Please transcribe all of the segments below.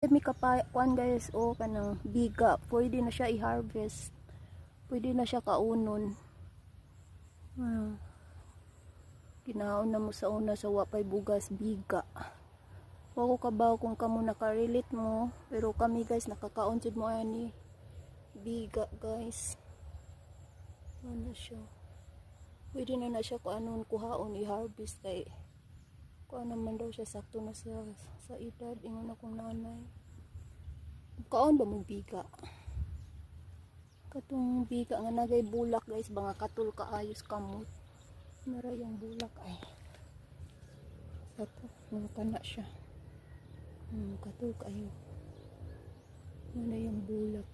May kapakuan guys o kanang biga, pwede na siya i-harvest, pwede na siya kaunon. Ginaon na mo sa una sa wapay bugas biga. Wako kabaw kung kamo nakarelate mo, pero kami guys nakakaon jud mo ani biga guys. Ano siya, pwede na siya kung anon kuhaon i-harvest kay kuan naman daw siya sakto na sa edad ingon akong nanay. Kaon ba mo biga? Katong biga nga nagay bulak guys, mga katul kaayos kamot. Nara yung bulak ay. Kato, kana siya. Katul kayo. Nara yung bulak.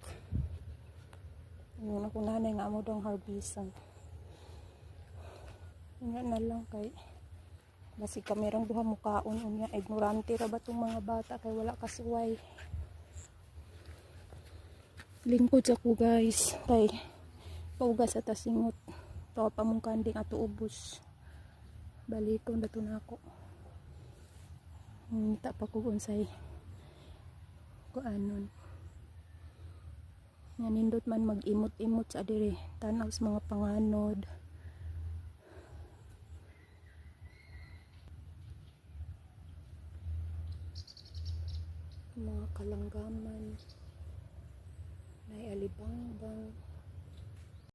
Ingon akong nanay nga mo daw harbisan. Nga na lang kay basi kamerang duha mukaon unya, ignorante ra ba tong mga bata kay wala kasuway. Lingkod sa ko guys kay paugas sa tasingot tawa pa mong kanding ato ubos baliton dato na ako nita pa ko unsay kuanon nga nindot man mag-imot-imot sa adire tanaw sa mga panganod. Mga kalanggaman, may alibangbang.